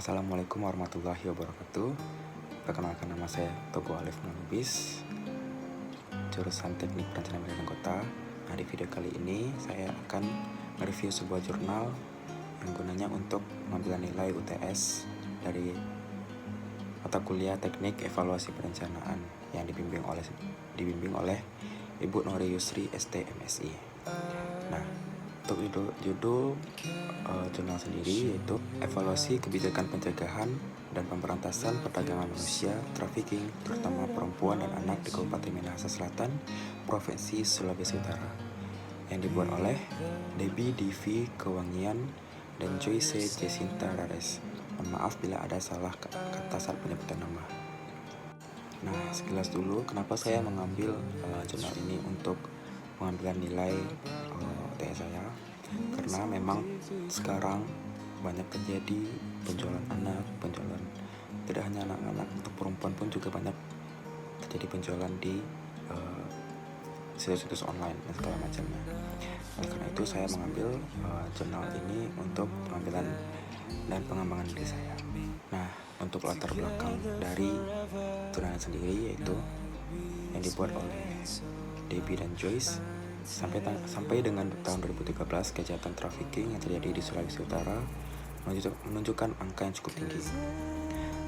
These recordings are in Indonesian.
Assalamualaikum warahmatullahi wabarakatuh. Perkenalkan, nama saya Togo Alif Nubis, jurusan Teknik Perencanaan Wilayah dan Kota. Nah, di video kali ini saya akan mereview sebuah jurnal yang gunanya untuk mengambil nilai UTS dari mata kuliah Teknik Evaluasi Perencanaan yang dibimbing oleh Ibu Nori Yusri ST MSI. Nah, untuk judul jurnal sendiri yaitu Evaluasi Kebijakan Pencegahan dan Pemberantasan Perdagangan Manusia, Trafficking, terutama perempuan dan anak di Kabupaten Minahasa Selatan, Provinsi Sulawesi Utara, yang dibuat oleh Debbie Divi Kewangian dan Joyce Jacinta Rares. Mohon maaf bila ada salah kata saat penyebutan nama. Nah, sekilas dulu kenapa saya mengambil jurnal ini untuk pengambilan nilai UTS saya, karena memang sekarang banyak terjadi penjualan anak, tidak hanya anak-anak, untuk perempuan pun juga banyak terjadi penjualan di situs-situs online dan segala macamnya. Oleh karena itu saya mengambil jurnal ini untuk pengambilan dan pengembangan diri saya. Nah, untuk latar belakang dari jurnal sendiri yaitu yang dibuat oleh Debbie dan Joyce, sampai dengan tahun 2013 kejahatan trafficking yang terjadi di Sulawesi Utara menunjukkan angka yang cukup tinggi.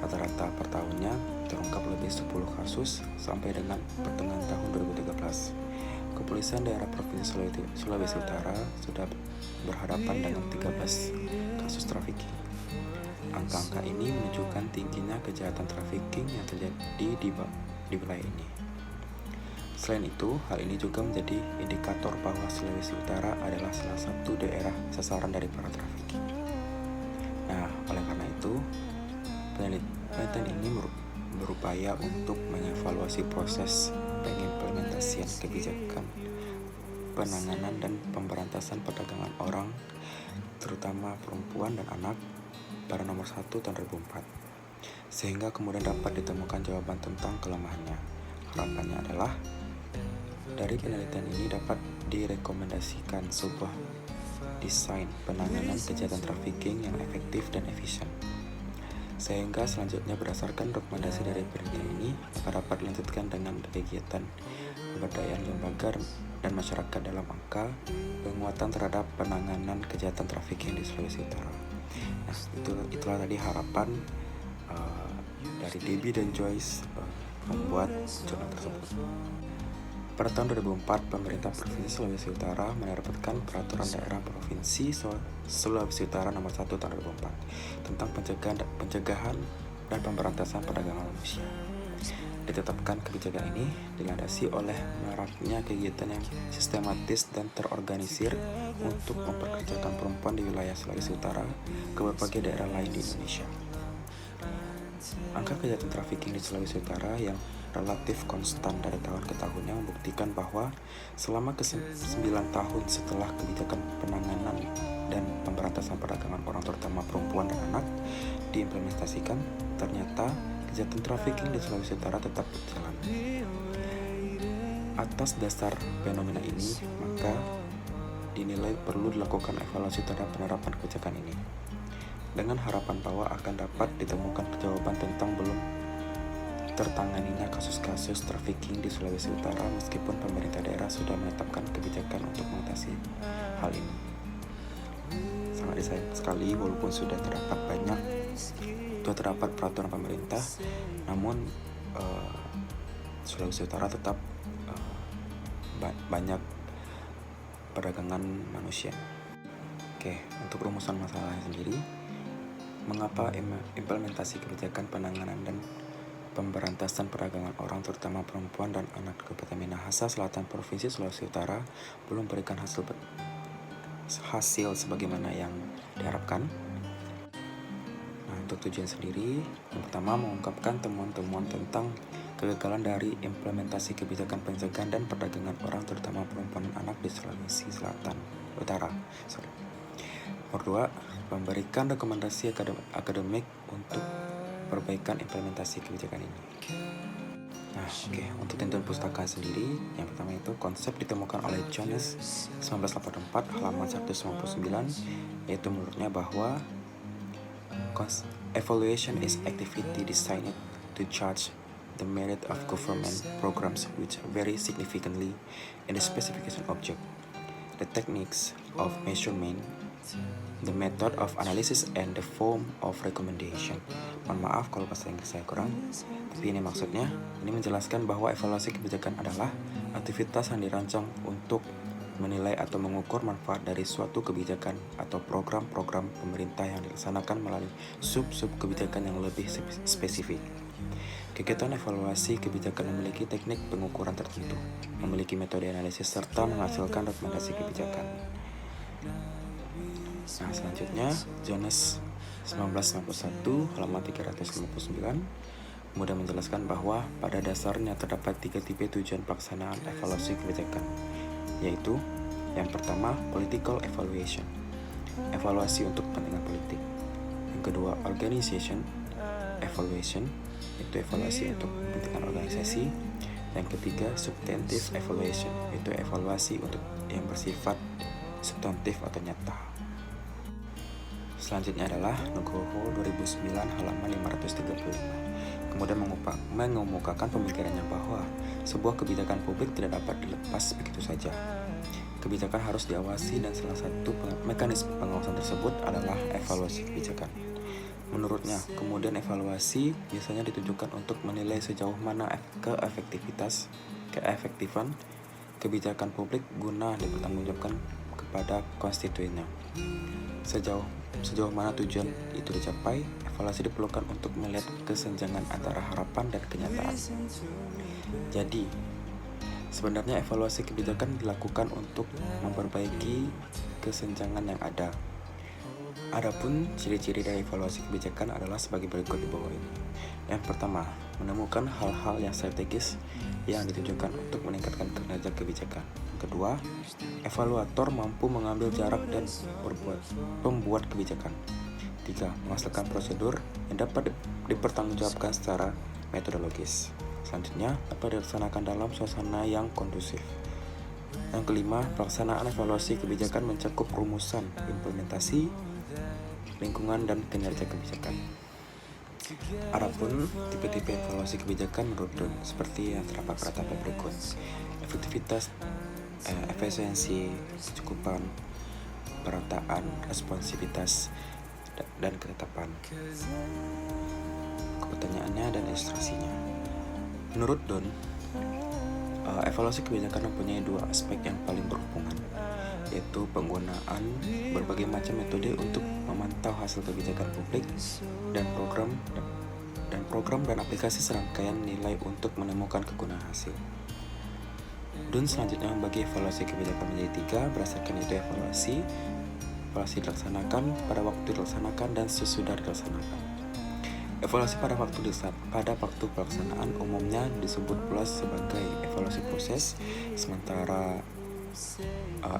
Rata-rata per tahunnya terungkap lebih 10 kasus sampai dengan pertengahan tahun 2013. Kepolisian daerah Provinsi Sulawesi Utara sudah berhadapan dengan 13 kasus trafficking. Angka-angka ini menunjukkan tingginya kejahatan trafficking yang terjadi di wilayah ini. Selain itu, hal ini juga menjadi indikator bahwa Sulawesi Utara adalah salah satu daerah sasaran dari para trafficking. Nah, oleh karena itu, penelitian ini berupaya untuk mengevaluasi proses pengimplementasian kebijakan penanganan dan pemberantasan perdagangan orang, terutama perempuan dan anak, pada nomor 1 tahun 2004, sehingga kemudian dapat ditemukan jawaban tentang kelemahannya. Harapannya adalah dari penelitian ini dapat direkomendasikan sebuah desain penanganan kejahatan trafficking yang efektif dan efisien, sehingga selanjutnya berdasarkan rekomendasi dari penelitian ini dapat dilanjutkan dengan kegiatan pemberdayaan lembaga dan masyarakat dalam angka penguatan terhadap penanganan kejahatan trafficking di Sulawesi Utara. Nah, itulah tadi harapan dari Debbie dan Joyce membuat jurnal tersebut. Pada tahun 2004, pemerintah Provinsi Sulawesi Utara menerbitkan Peraturan Daerah Provinsi Sulawesi Utara Nomor 1 Tahun 2004 tentang pencegahan dan pemberantasan perdagangan manusia. Ditetapkan kebijakan ini dilandasi oleh maraknya kegiatan yang sistematis dan terorganisir untuk memperkerjakan perempuan di wilayah Sulawesi Utara ke berbagai daerah lain di Indonesia. Angka kejahatan trafficking di Sulawesi Utara yang relatif konstan dari tahun ke tahunnya membuktikan bahwa selama ke-9 tahun setelah kebijakan penanganan dan pemberantasan perdagangan orang, terutama perempuan dan anak, diimplementasikan, ternyata kejahatan trafficking di Sulawesi Utara tetap berjalan. Atas dasar fenomena ini, maka dinilai perlu dilakukan evaluasi terhadap penerapan kebijakan ini, dengan harapan bahwa akan dapat ditemukan jawaban tentang belum tertanganinya kasus-kasus trafficking di Sulawesi Utara meskipun pemerintah daerah sudah menetapkan kebijakan untuk mengatasi hal ini. Sangat disayangkan sekali walaupun sudah terdapat peraturan pemerintah, namun Sulawesi Utara tetap banyak perdagangan manusia. Oke, untuk rumusan masalahnya sendiri, mengapa implementasi kebijakan penanganan dan pemberantasan perdagangan orang, terutama perempuan dan anak, Kabupaten Minahasa Selatan Provinsi Sulawesi Utara belum berikan hasil sebagaimana yang diharapkan? Nah, untuk tujuan sendiri, yang pertama mengungkapkan temuan-temuan tentang kegagalan dari implementasi kebijakan pencegahan dan perdagangan orang, terutama perempuan dan anak di Sulawesi Utara. Nomor 2, memberikan rekomendasi akademik untuk perbaikan implementasi kebijakan ini. Nah, untuk tentuan pustaka sendiri, yang pertama itu konsep ditemukan oleh Jones 1984 halaman 199, yaitu menurutnya bahwa Evaluation is activity designed to judge the merit of government programs which vary significantly in the specification object, the techniques of measurement, the method of analysis, and the form of recommendation. Mohon maaf kalau bahasa Inggris saya kurang, tapi ini maksudnya, ini menjelaskan bahwa evaluasi kebijakan adalah aktivitas yang dirancang untuk menilai atau mengukur manfaat dari suatu kebijakan atau program-program pemerintah yang dilaksanakan melalui sub-sub kebijakan yang lebih spesifik. Kegiatan evaluasi kebijakan memiliki teknik pengukuran tertentu, memiliki metode analisis, serta menghasilkan rekomendasi kebijakan. Nah, selanjutnya, Jones 1991, halaman 359, kemudian menjelaskan bahwa pada dasarnya terdapat 3 tipe tujuan pelaksanaan evaluasi kebijakan, yaitu yang pertama, political evaluation, evaluasi untuk kepentingan politik. Yang kedua, organization evaluation, itu evaluasi untuk kepentingan organisasi. Yang ketiga, substantive evaluation, itu evaluasi untuk yang bersifat substantif atau nyata. Selanjutnya adalah Nugroho 2009 halaman 535. Kemudian mengemukakan pemikirannya bahwa sebuah kebijakan publik tidak dapat dilepas begitu saja. Kebijakan harus diawasi dan salah satu mekanisme pengawasan tersebut adalah evaluasi kebijakan. Menurutnya, kemudian evaluasi biasanya ditujukan untuk menilai sejauh mana keefektifan kebijakan publik guna dipertanggungjawabkan kepada konstituennya. Sejauh mana tujuan itu dicapai, evaluasi diperlukan untuk melihat kesenjangan antara harapan dan kenyataan. Jadi, sebenarnya evaluasi kebijakan dilakukan untuk memperbaiki kesenjangan yang ada. Adapun ciri-ciri dari evaluasi kebijakan adalah sebagai berikut di bawah ini. Yang pertama, menemukan hal-hal yang strategis yang ditujukan untuk meningkatkan kinerja kebijakan. Yang kedua, evaluator mampu mengambil jarak dan membuat kebijakan. 3. Menghasilkan prosedur yang dapat dipertanggungjawabkan secara metodologis. Selanjutnya, dapat dilaksanakan dalam suasana yang kondusif. Yang kelima, pelaksanaan evaluasi kebijakan mencakup rumusan, implementasi, lingkungan, dan kinerja kebijakan. Adapun tipe-tipe evaluasi kebijakan menurut Dunn seperti yang terdapat pada tabel berikut: efektivitas, efisiensi, kecukupan, perataan, responsivitas, dan ketetapan. Pertanyaannya dan ilustrasinya. Menurut Dunn, evaluasi kebijakan mempunyai 2 aspek yang paling berhubungan, yaitu penggunaan berbagai macam metode untuk memantau hasil kebijakan publik dan program dan aplikasi serangkaian nilai untuk menemukan kegunaan hasil. Dunn selanjutnya membagi evaluasi kebijakan menjadi 3 berdasarkan itu evaluasi dilaksanakan, pada waktu dilaksanakan, dan sesudah dilaksanakan. Evaluasi pada waktu pelaksanaan umumnya disebut pula sebagai evaluasi proses, sementara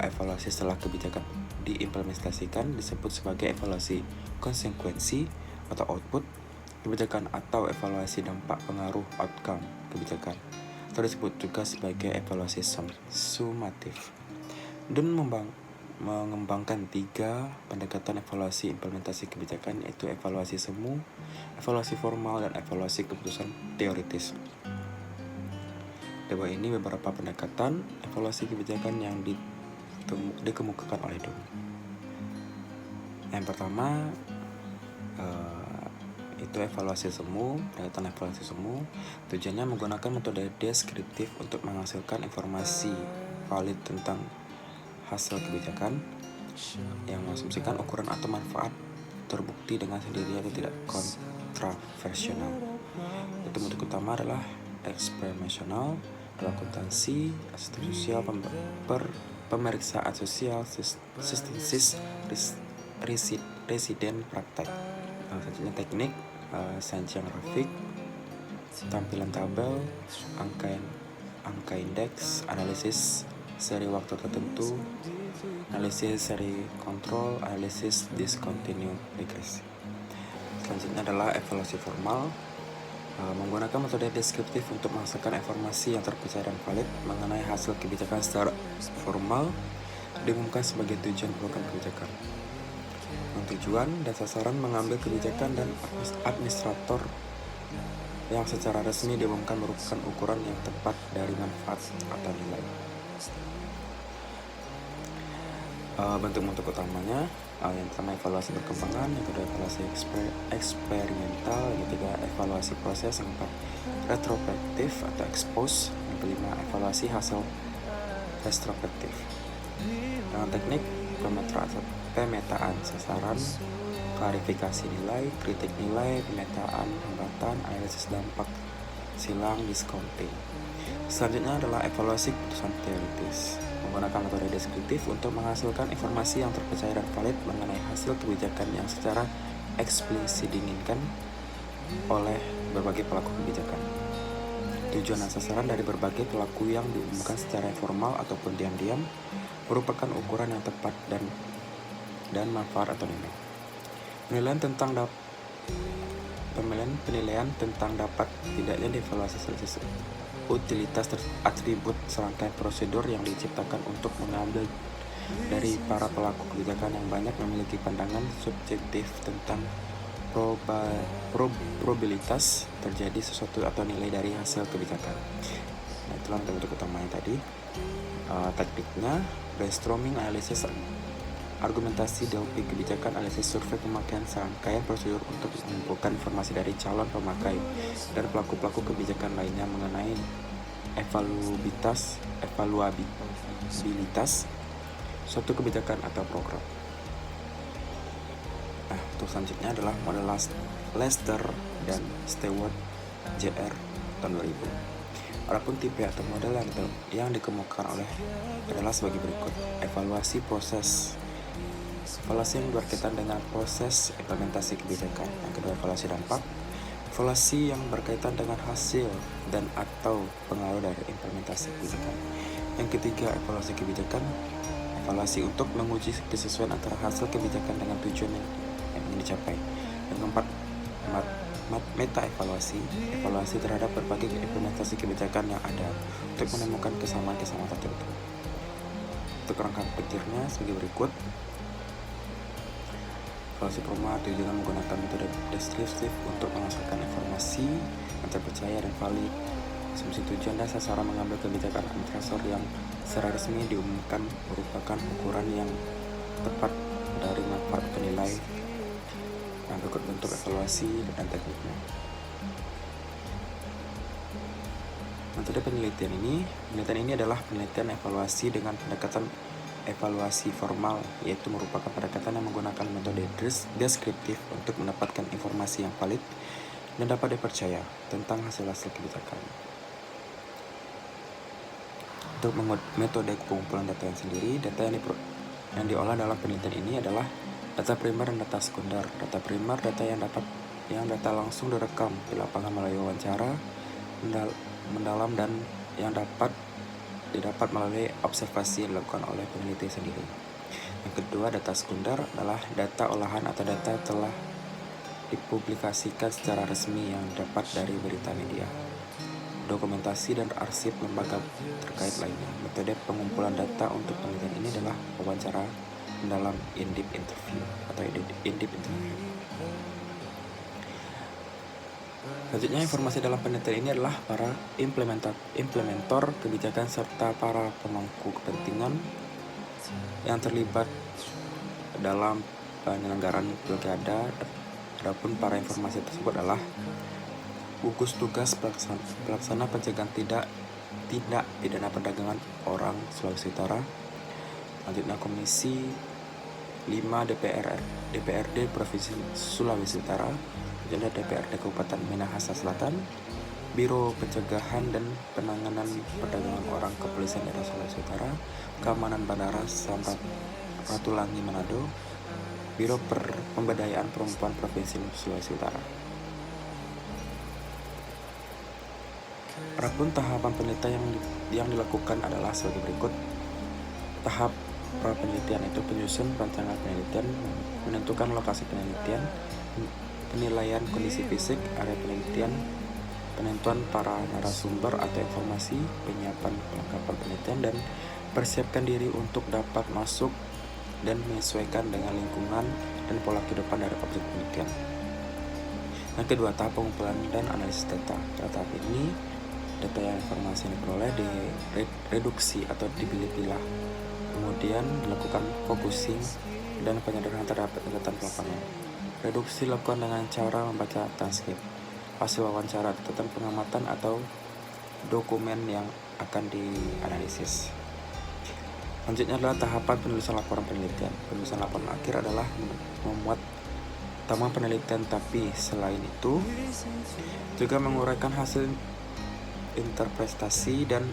evaluasi setelah kebijakan diimplementasikan disebut sebagai evaluasi konsekuensi atau output kebijakan atau evaluasi dampak pengaruh outcome kebijakan, atau disebut juga sebagai evaluasi sumatif. Dunn mengembangkan 3 pendekatan evaluasi implementasi kebijakan, yaitu evaluasi semu, evaluasi formal, dan evaluasi keputusan teoritis. Di bawah ini beberapa pendekatan evaluasi kebijakan yang dikemukakan oleh Dunn. Yang pertama itu evaluasi semu. Pendekatan evaluasi semu tujuannya menggunakan metode deskriptif untuk menghasilkan informasi valid tentang hasil kebijakan yang mengasumsikan ukuran atau manfaat terbukti dengan sendiri atau tidak kontraversional. Itu bentuk utama adalah eksperimental, akuntansi, asisten sosial, pemeriksaan sosial, sistensis, residen praktek. Selanjutnya teknik, sajian grafik, tampilan tabel, angka indeks, analisis seri waktu tertentu, analisis seri kontrol, analisis discontinued regresi. Selanjutnya adalah evaluasi formal, menggunakan metode deskriptif untuk menghasilkan informasi yang terpercaya dan valid mengenai hasil kebijakan secara formal diumumkan sebagai tujuan program kebijakan. Yang tujuan dan sasaran mengambil kebijakan dan administrator yang secara resmi diumumkan merupakan ukuran yang tepat dari manfaat atau nilai. Bentuk-bentuk utamanya, yang pertama evaluasi perkembangan, yang kedua evaluasi eksperimental, yang ketiga evaluasi proses, yang keempat retrospektif atau expose, yang kelima evaluasi hasil retrospektif. Dengan teknik pemetaan sasaran, klarifikasi nilai, kritik nilai, pemetaan hambatan, analisis dampak, silang, discounting. Selanjutnya adalah evaluasi keputusan teoritis, menggunakan metode deskriptif untuk menghasilkan informasi yang terpercaya dan valid mengenai hasil kebijakan yang secara eksplisit diinginkan oleh berbagai pelaku kebijakan. Tujuan dan sasaran dari berbagai pelaku yang diumumkan secara formal ataupun diam-diam merupakan ukuran yang tepat dan manfaat atau nilai. Penilaian tentang dapat tidaknya dievaluasi selisih utilitas atribut serangkaian prosedur yang diciptakan untuk mengambil dari para pelaku kebijakan yang banyak memiliki pandangan subjektif tentang probabilitas terjadi sesuatu atau nilai dari hasil kebijakan. Nah, itulah bentuk utamanya tadi. Tekniknya brainstorming, analisis argumentasi, DLP kebijakan, analisis survei pemakaian serangkaian prosedur untuk mengumpulkan informasi dari calon pemakai dan pelaku-pelaku kebijakan lainnya mengenai evaluabilitas suatu kebijakan atau program. Nah, untuk selanjutnya adalah model Lester dan Stewart Jr. tahun 2000. Adapun tipe atau model yang dikemukakan adalah sebagai berikut. Evaluasi proses. Evaluasi yang berkaitan dengan proses implementasi kebijakan. Yang kedua, evaluasi dampak. Evaluasi yang berkaitan dengan hasil dan atau pengaruh dari implementasi kebijakan. Yang ketiga, evaluasi kebijakan. Evaluasi untuk menguji kesesuaian antara hasil kebijakan dengan tujuan yang ingin dicapai. Yang keempat, meta evaluasi. Evaluasi terhadap berbagai implementasi kebijakan yang ada untuk menemukan kesamaan-kesamaan tertentu. Untuk rangkaian pikirnya sebagai berikut. Evaluasi formal dengan menggunakan metode deskriptif untuk menghasilkan informasi yang terpercaya dan valid. Asumsi tujuan dan sasaran mengambil kebijakan administrator yang secara resmi diumumkan merupakan ukuran yang tepat dari manfaat penilai. Nah, berikut bentuk evaluasi dan tekniknya. Metode penelitian ini adalah penelitian evaluasi dengan pendekatan evaluasi formal, yaitu merupakan pendekatan yang menggunakan metode deskriptif untuk mendapatkan informasi yang valid dan dapat dipercaya tentang hasil-hasil kebijakan. Untuk metode pengumpulan data yang sendiri, data yang diolah dalam penelitian ini adalah data primer dan data sekunder. Data primer, data yang data langsung direkam di lapangan melalui wawancara mendalam dan yang didapat melalui observasi yang dilakukan oleh peneliti sendiri. Yang kedua, data sekunder adalah data olahan atau data telah dipublikasikan secara resmi yang dapat dari berita media, dokumentasi dan arsip lembaga terkait lainnya. Metode pengumpulan data untuk penelitian ini adalah wawancara mendalam in-depth interview atau in-depth interview. Selanjutnya, informasi dalam penelitian ini adalah para implementator kebijakan serta para pemangku kepentingan yang terlibat dalam penyelenggaraan pilkada. Adapun para informasi tersebut adalah gugus tugas pelaksana pencegahan tindak pidana perdagangan orang Sulawesi Utara. Selanjutnya, Komisi 5 DPRD Provinsi Sulawesi Utara, DPRD Kabupaten Minahasa Selatan, Biro Pencegahan dan Penanganan Perdagangan Orang Kepolisian Daerah Sulawesi Utara, Keamanan Bandara Samratulangi Manado, Biro Pemberdayaan Perempuan Provinsi Sulawesi Utara. Adapun tahapan penelitian yang dilakukan adalah sebagai berikut. Tahap pra-penelitian itu penyusun rancangan penelitian, menentukan lokasi penelitian, penilaian kondisi fisik area penelitian, penentuan para narasumber atau informasi, penyiapan perlengkapan penelitian, dan persiapkan diri untuk dapat masuk dan menyesuaikan dengan lingkungan dan pola kehidupan dari objek penelitian. Yang kedua, tahap pengumpulan dan analisis data. Pada tahap ini, data yang informasi yang diperoleh direduksi atau dipilah-pilah, kemudian dilakukan focusing dan penyederhanaan terhadap catatan lapangan. Reduksi dilakukan dengan cara membaca transkrip, hasil wawancara, catatan pengamatan, atau dokumen yang akan dianalisis. Selanjutnya adalah tahapan penulisan laporan penelitian. Penulisan laporan akhir adalah memuat temuan penelitian, tapi selain itu juga menguraikan hasil interpretasi dan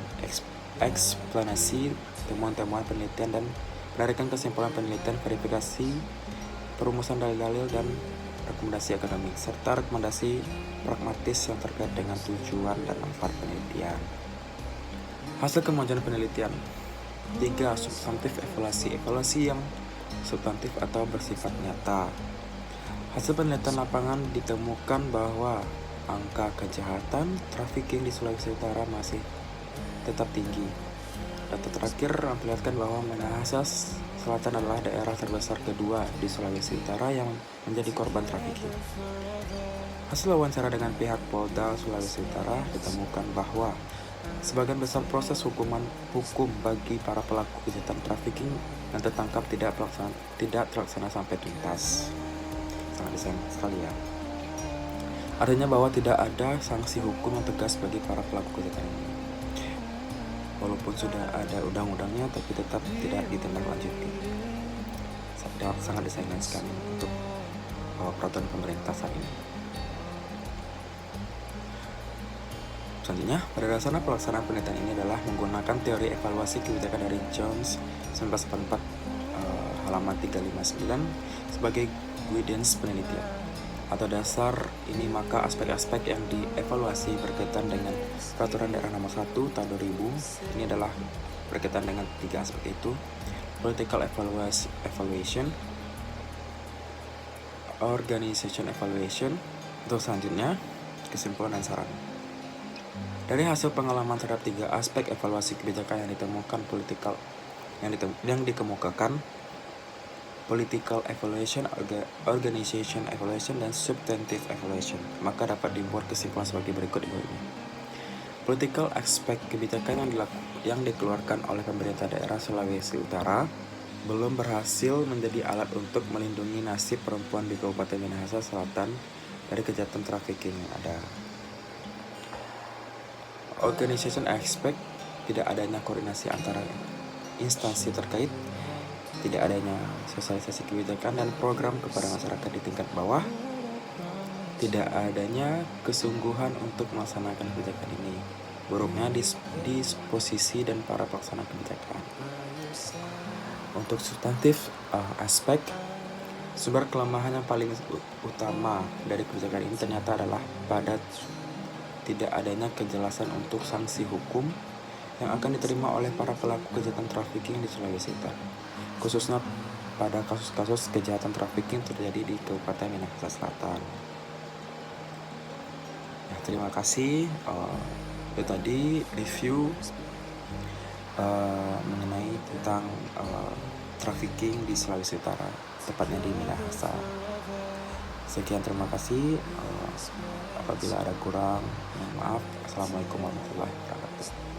eksplanasi temuan-temuan penelitian dan menarikan kesimpulan penelitian, verifikasi, perumusan dalil-dalil dan rekomendasi akademik, serta rekomendasi pragmatis yang terkait dengan tujuan dan manfaat penelitian. Hasil kemajuan penelitian. 3. Substantif evaluasi. Evaluasi yang substantif atau bersifat nyata. Hasil penelitian lapangan ditemukan bahwa angka kejahatan trafficking di Sulawesi Utara masih tetap tinggi. Data terakhir memperlihatkan bahwa Minahasa Selatan adalah daerah terbesar kedua di Sulawesi Utara yang menjadi korban trafficking. Hasil wawancara dengan pihak Polda Sulawesi Utara ditemukan bahwa sebagian besar proses hukum bagi para pelaku kejahatan trafficking yang tertangkap tidak terlaksana sampai tuntas. Sangat disayangkan sekali ya. Artinya bahwa tidak ada sanksi hukum yang tegas bagi para pelaku kejahatan ini. Walaupun sudah ada undang-undangnya, tapi tetap tidak ditindaklanjuti. Sangat disayangkan sekali untuk peraturan pemerintah saat ini. Selanjutnya, pada dasarnya pelaksanaan penelitian ini adalah menggunakan teori evaluasi kebijakan dari Jones 1944 halaman 359 sebagai guidance penelitian. Atau dasar ini, maka aspek-aspek yang dievaluasi berkaitan dengan Peraturan Daerah Nomor 1 Tahun 2000 ini adalah berkaitan dengan 3 aspek itu: political evaluation, organization evaluation. Untuk selanjutnya, kesimpulan dan saran. Dari hasil pengalaman terhadap 3 aspek evaluasi kebijakan yang ditemukan yang dikemukakan, political evaluation, organization evaluation, dan substantive evaluation, maka dapat dibuat kesimpulan sebagai berikut ini. Political aspek kebijakan yang dikeluarkan oleh pemerintah daerah Sulawesi Utara belum berhasil menjadi alat untuk melindungi nasib perempuan di Kabupaten Minahasa Selatan dari kejahatan trafficking yang ada. Organization aspect, tidak adanya koordinasi antara instansi terkait, tidak adanya sosialisasi kebijakan dan program kepada masyarakat di tingkat bawah, tidak adanya kesungguhan untuk melaksanakan kebijakan ini, buruknya disposisi dan para pelaksana kebijakan. Untuk substantif aspek, sumber kelemahan yang paling utama dari kebijakan ini ternyata adalah pada tidak adanya kejelasan untuk sanksi hukum yang akan diterima oleh para pelaku kejahatan trafficking di Sulawesi Utara, khususnya pada kasus-kasus kejahatan trafficking terjadi di Kabupaten Minahasa Selatan. Ya, terima kasih. Itu tadi review mengenai tentang trafficking di Sulawesi Utara, tepatnya di Minahasa. Sekian, terima kasih. Apabila ada kurang, mohon maaf. Assalamualaikum warahmatullahi wabarakatuh.